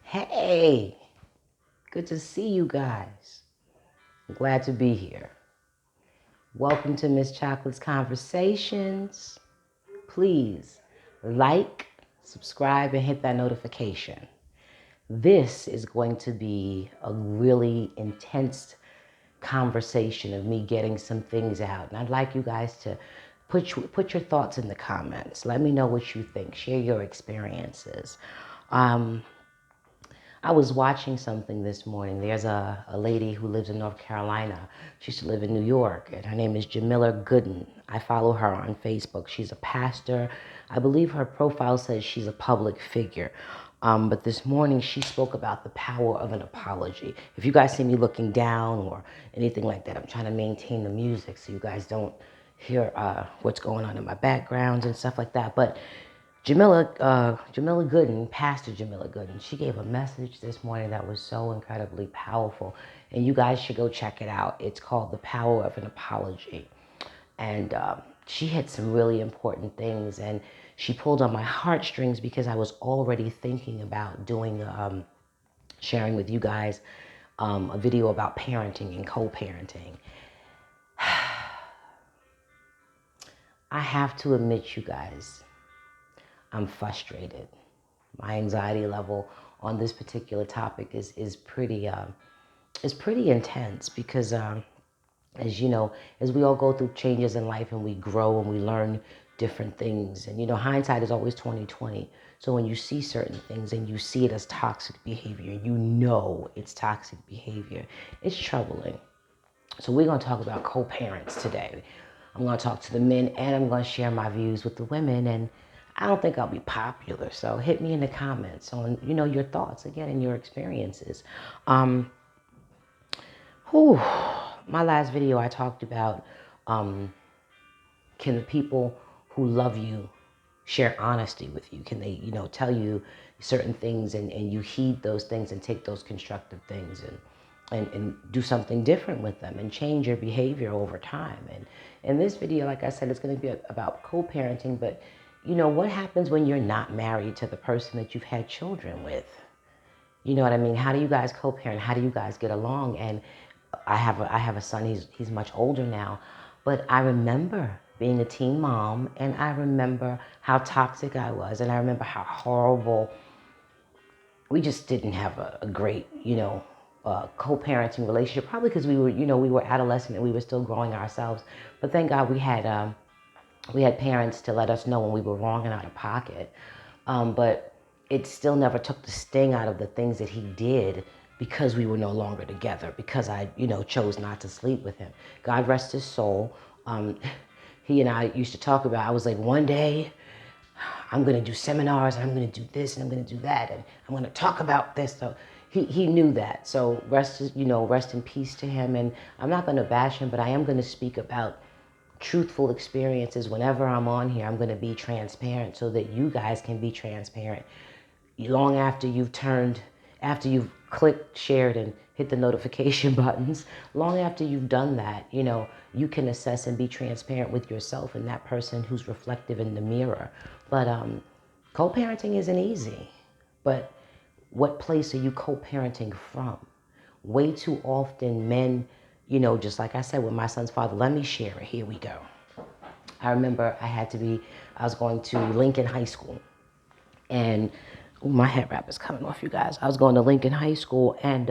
Hey, good to see you guys. I'm glad to be here. Welcome to Miss Chocolate's Conversations. Please like, subscribe, and hit that notification. This is going to be a really intense conversation of me getting some things out. And I'd like you guys to put your thoughts in the comments. Let me know what you think. Share your experiences. Um, I was watching something this morning. There's a lady who lives in North Carolina. She used to live in New York, and her name is Jameliah Gooden. I follow her on Facebook. She's a pastor. I believe her profile says she's a public figure. But this morning she spoke about the power of an apology. If you guys see me looking down or anything like that, I'm trying to maintain the music so you guys don't hear what's going on in my backgrounds and stuff like that. But Jameliah Gooden, Pastor Jameliah Gooden, she gave a message this morning that was so incredibly powerful. And you guys should go check it out. It's called The Power of an Apology. And she hit some really important things. And she pulled on my heartstrings because I was already thinking about doing, sharing with you guys a video about parenting and co-parenting. I have to admit, you guys, I'm frustrated. My anxiety level on this particular topic is pretty intense because as you know, as we all go through changes in life and we grow and we learn different things, and hindsight is always 2020. So when you see certain things and you see it as toxic behavior, it's toxic behavior, it's troubling. So we're going to talk about co-parents today. I'm going to talk to the men and I'm going to share my views with the women. And I don't think I'll be popular. So hit me in the comments on, your thoughts again and your experiences. Um, whew, my last video I talked about, can the people who love you share honesty with you? Can they, tell you certain things and you heed those things and take those constructive things and do something different with them and change your behavior over time. And in this video, like I said, it's going to be about co-parenting, but what happens when you're not married to the person that you've had children with? You know what I mean? How do you guys co-parent? How do you guys get along? And I have a son. He's much older now, but I remember being a teen mom, and I remember how toxic I was, and I remember how horrible. We just didn't have a great, co-parenting relationship. Probably because we were adolescent and we were still growing ourselves. But thank God we had parents to let us know when we were wrong and out of pocket. But it still never took the sting out of the things that he did because we were no longer together, because I, chose not to sleep with him. God rest his soul. He and I used to talk about, I was like, one day I'm going to do seminars and I'm going to do this and I'm going to do that and I'm going to talk about this. So he knew that. So rest in peace to him. And I'm not going to bash him, but I am going to speak about truthful experiences. Whenever I'm on here, I'm going to be transparent so that you guys can be transparent. Long after you've clicked, shared, and hit the notification buttons, long after you've done that, you can assess and be transparent with yourself and that person who's reflective in the mirror. But co-parenting isn't easy. But what place are you co-parenting from? Way too often men, just like I said with my son's father, let me share it. Here we go. I remember I was going to Lincoln High School. And my head wrap is coming off, you guys. I was going to Lincoln High School, and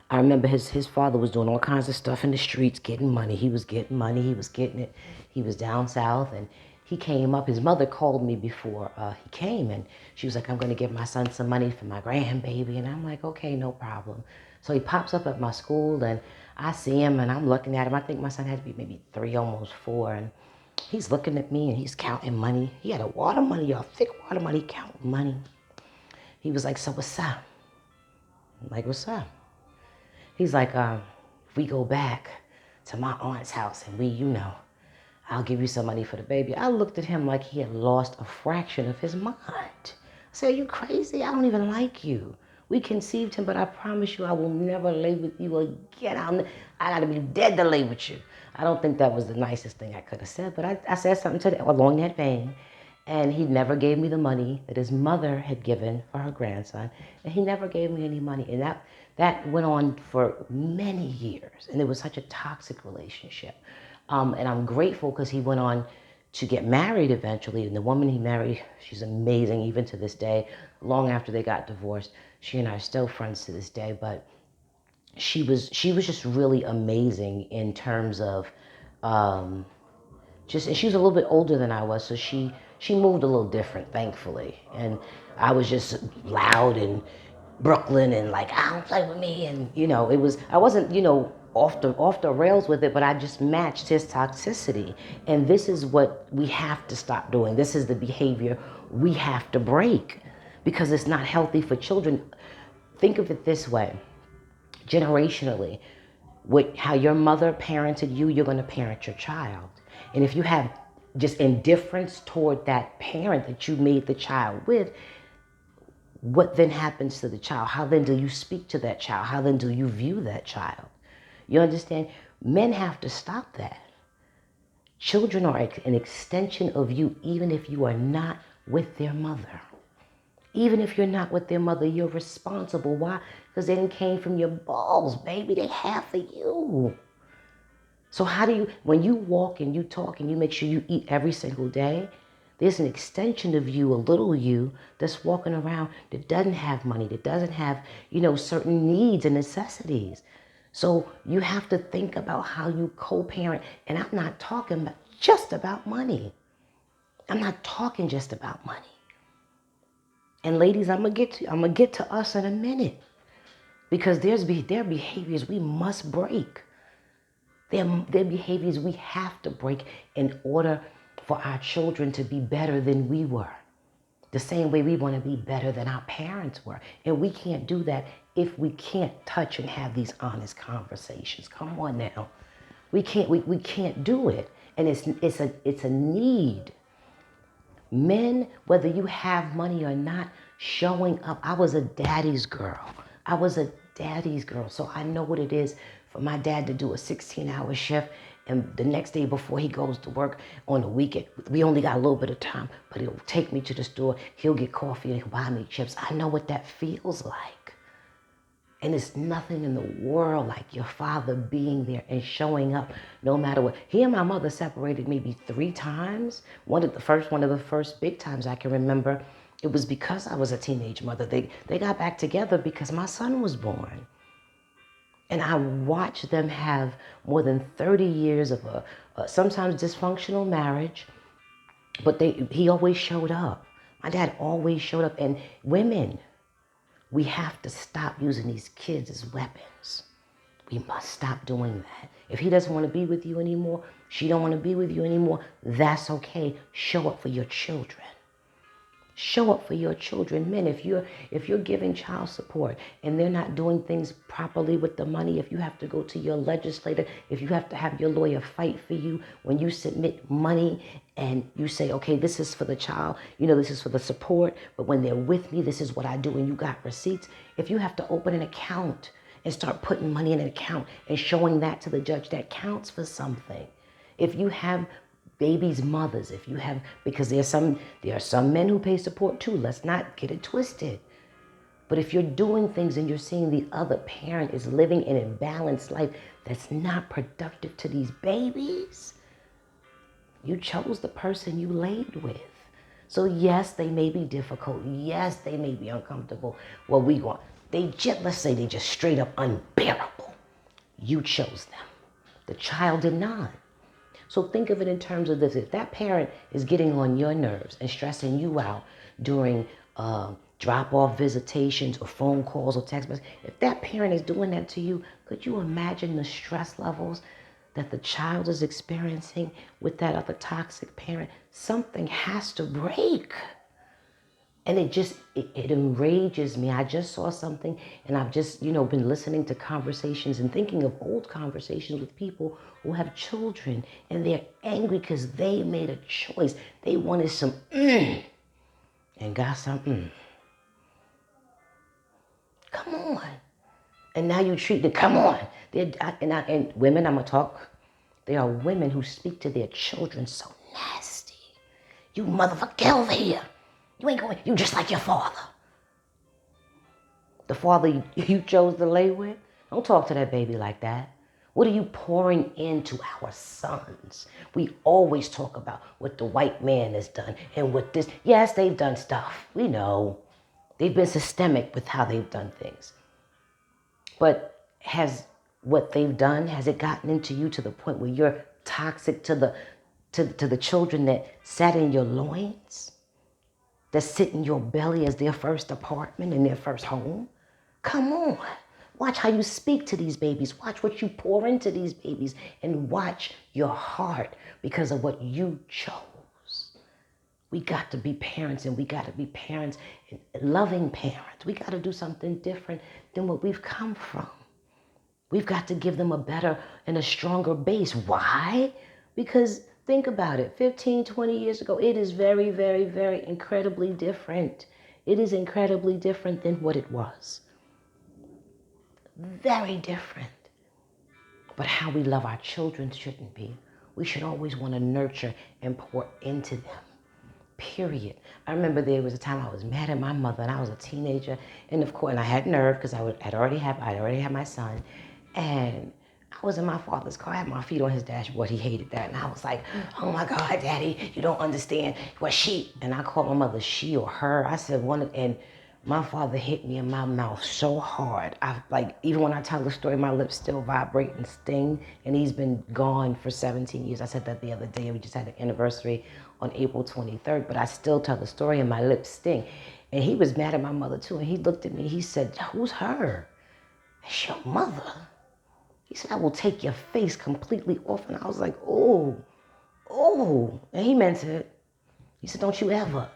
I remember his father was doing all kinds of stuff in the streets, getting money. He was getting money. He was getting it. He was down south, and he came up. His mother called me before he came, and she was like, I'm going to give my son some money for my grandbaby. And I'm like, okay, no problem. So he pops up at my school, and I see him, and I'm looking at him. I think my son had to be maybe 3, almost 4, and he's looking at me, and he's counting money. He had a wad of money, y'all, thick wad of money, counting money. He was like, so what's up? I'm like, what's up? He's like, if we go back to my aunt's house and I'll give you some money for the baby. I looked at him like he had lost a fraction of his mind. I said, are you crazy? I don't even like you. We conceived him, but I promise you I will never lay with you again. I gotta be dead to lay with you. I don't think that was the nicest thing I could have said, but I said something along that vein. And he never gave me the money that his mother had given for her grandson. And he never gave me any money. And that went on for many years. And it was such a toxic relationship. And I'm grateful because he went on to get married eventually. And the woman he married, she's amazing even to this day. Long after they got divorced, she and I are still friends to this day. But she was just really amazing in terms of and she was a little bit older than I was, so she moved a little different, thankfully. And I was just loud and Brooklyn and like, I don't play with me, and I wasn't off the rails with it, but I just matched his toxicity. And this is what we have to stop doing. This is the behavior we have to break because it's not healthy for children. Think of it this way, generationally, how your mother parented you, you're going to parent your child. And if you have just indifference toward that parent that you made the child with, what then happens to the child? How then do you speak to that child? How then do you view that child? You understand? Men have to stop that. Children are an extension of you, even if you are not with their mother. Even if you're not with their mother, you're responsible. Why? Because they came from your balls, baby. They half of you. So how do you, when you walk and you talk and you make sure you eat every single day, there's an extension of you, a little you, that's walking around that doesn't have money, that doesn't have, certain needs and necessities. So you have to think about how you co-parent. And I'm not talking just about money. I'm not talking just about money. And ladies, I'm gonna get to us in a minute, because there are behaviors we must break. There are behaviors we have to break in order for our children to be better than we were. The same way we want to be better than our parents were. And we can't do that if we can't touch and have these honest conversations. Come on now. We can't do it. And it's a need. Men, whether you have money or not, showing up. I was a daddy's girl. So I know what it is for my dad to do a 16-hour shift, and the next day before he goes to work on the weekend, we only got a little bit of time, but he'll take me to the store, he'll get coffee, and he'll buy me chips. I know what that feels like. And it's nothing in the world like your father being there and showing up no matter what. He and my mother separated maybe 3 times. One of the first big times I can remember, it was because I was a teenage mother. They got back together because my son was born. And I watched them have more than 30 years of a sometimes dysfunctional marriage, but he always showed up. My dad always showed up. And women, we have to stop using these kids as weapons. We must stop doing that. If he doesn't want to be with you anymore, she don't want to be with you anymore, that's okay. Show up for your children. Show up for your children. Men, if you're giving child support and they're not doing things properly with the money, if you have to go to your legislator, if you have to have your lawyer fight for you when you submit money and you say, okay, this is for the child, this is for the support, but when they're with me, this is what I do, and you got receipts. If you have to open an account and start putting money in an account and showing that to the judge, that counts for something. If you have babies' mothers, because there are some men who pay support too. Let's not get it twisted. But if you're doing things and you're seeing the other parent is living an imbalanced life that's not productive to these babies, you chose the person you laid with. So yes, they may be difficult. Yes, they may be uncomfortable. Well, let's say they just straight up unbearable. You chose them. The child did not. So think of it in terms of this. If that parent is getting on your nerves and stressing you out during drop-off visitations or phone calls or text messages, if that parent is doing that to you, could you imagine the stress levels that the child is experiencing with that other toxic parent? Something has to break. And it enrages me. I just saw something, and I've just, been listening to conversations and thinking of old conversations with people who have children, and they're angry because they made a choice. They wanted some and got some Come on. And now you treat them, come on. And women, I'm going to talk. There are women who speak to their children so nasty. You motherfucker, get over here. You ain't going, you just like your father. The father you chose to lay with? Don't talk to that baby like that. What are you pouring into our sons? We always talk about what the white man has done and what this. Yes, they've done stuff. We know. They've been systemic with how they've done things. But has what they've done, has it gotten into you to the point where you're toxic to the children that sat in your loins? That sit in your belly as their first apartment and their first home? Come on. Watch how you speak to these babies. Watch what you pour into these babies. And watch your heart because of what you chose. We got to be parents, and we got to be parents, loving parents. We got to do something different than what we've come from. We've got to give them a better and a stronger base. Why? Because think about it. 15, 20 years ago, it is very, very, very incredibly different. It is incredibly different than what it was. Very different. But how we love our children shouldn't be. We should always want to nurture and pour into them. Period. I remember there was a time I was mad at my mother, and I was a teenager, and of course, and I had nerve because I'd already had my son, and I was in my father's car. I had my feet on his dashboard. He hated that, and I was like, "Oh my God, Daddy, you don't understand. Well, she," and I called my mother she or her. I said one, and my father hit me in my mouth so hard. Even when I tell the story, my lips still vibrate and sting. And he's been gone for 17 years. I said that the other day. We just had an anniversary on April 23rd, but I still tell the story and my lips sting. And he was mad at my mother too. And he looked at me. He said, "Who's her?" "It's your mother." He said, "I will take your face completely off." And I was like, "Oh. And he meant it. He said, "Don't you ever."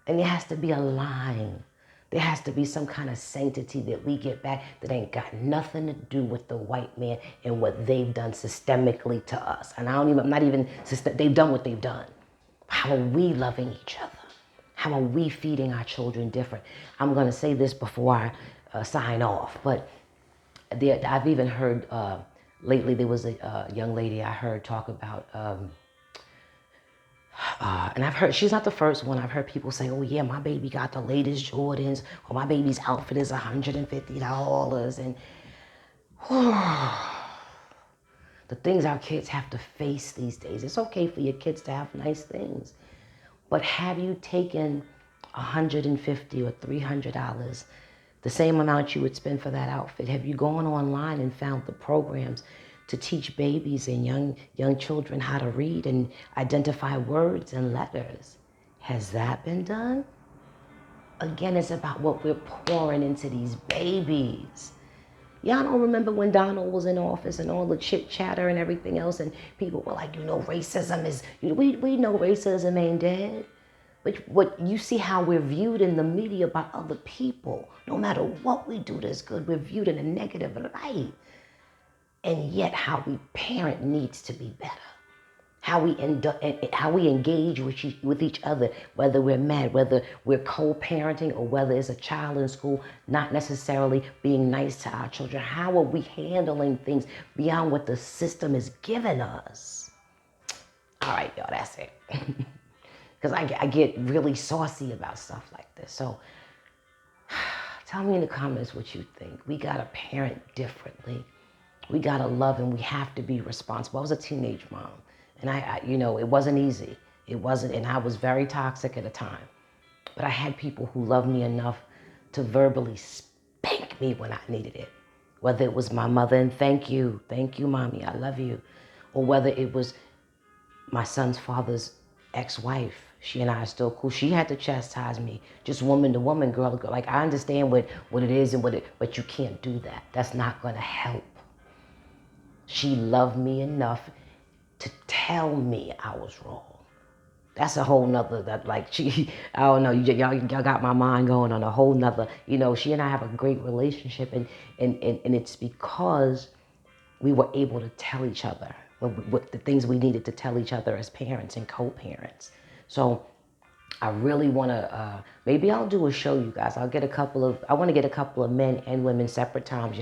And there has to be a line. There has to be some kind of sanctity that we get back that ain't got nothing to do with the white man and what they've done systemically to us. And they've done what they've done. How are we loving each other? How are we feeding our children different? I'm going to say this before I sign off, but I've even heard lately there was a young lady I heard talk about and I've heard, she's not the first one. I've heard people say, "Oh yeah, my baby got the latest Jordans," or "My baby's outfit is $150." And the things our kids have to face these days. It's okay for your kids to have nice things. But have you taken $150 or $300, the same amount you would spend for that outfit? Have you gone online and found the programs to teach babies and young children how to read and identify words and letters? Has that been done? Again, it's about what we're pouring into these babies. Y'all don't remember when Donald was in office and all the chit chatter and everything else, and people were like, racism is, we know racism ain't dead. But what you see how we're viewed in the media by other people. No matter what we do that's good, we're viewed in a negative light. And yet how we parent needs to be better. How we engage with each other, whether we're mad, whether we're co-parenting, or whether it's a child in school not necessarily being nice to our children. How are we handling things beyond what the system is giving us? All right, y'all, that's it. Because I get really saucy about stuff like this. So tell me in the comments what you think. We got to parent differently. We got to love, and we have to be responsible. I was a teenage mom, and it wasn't easy. It wasn't, and I was very toxic at the time. But I had people who loved me enough to verbally spank me when I needed it. Whether it was my mother, and thank you, mommy, I love you. Or whether it was my son's father's ex-wife. She and I are still cool. She had to chastise me, just woman to woman, girl to girl. Like, I understand what it is but you can't do that. That's not going to help. She loved me enough to tell me I was wrong. That's a whole nother, I don't know, y'all got my mind going on a whole nother, she and I have a great relationship, and it's because we were able to tell each other what the things we needed to tell each other as parents and co-parents. So I really want to, maybe I'll do a show, you guys. I want to get a couple of men and women separate times.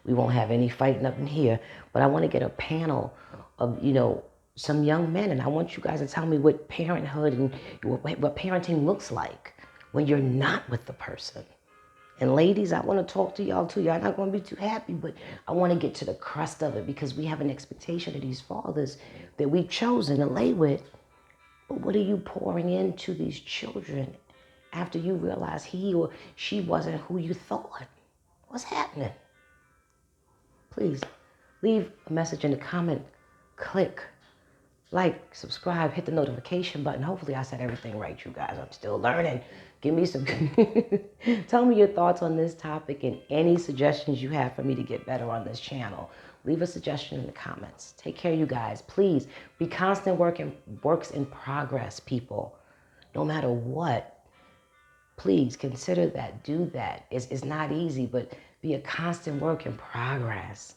We won't have any fighting up in here, but I want to get a panel of, some young men, and I want you guys to tell me what parenthood and what parenting looks like when you're not with the person. And ladies, I want to talk to y'all too. Y'all not going to be too happy, but I want to get to the crust of it, because we have an expectation of these fathers that we've chosen to lay with. But what are you pouring into these children after you realize he or she wasn't who you thought? What's happening? Please leave a message in the comment. Click like, subscribe, hit the notification button. Hopefully I said everything right, you guys. I'm still learning. Give me some, tell me your thoughts on this topic and any suggestions you have for me to get better on this channel. Leave a suggestion in the comments. Take care, you guys. Please be constant works in progress, people. No matter what, please consider that, do that. It's not easy, but be a constant work in progress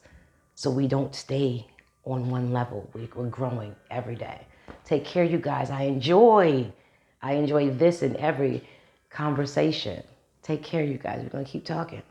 so we don't stay on one level. We're growing every day. Take care, you guys. I enjoy this in every conversation. Take care, you guys. We're going to keep talking.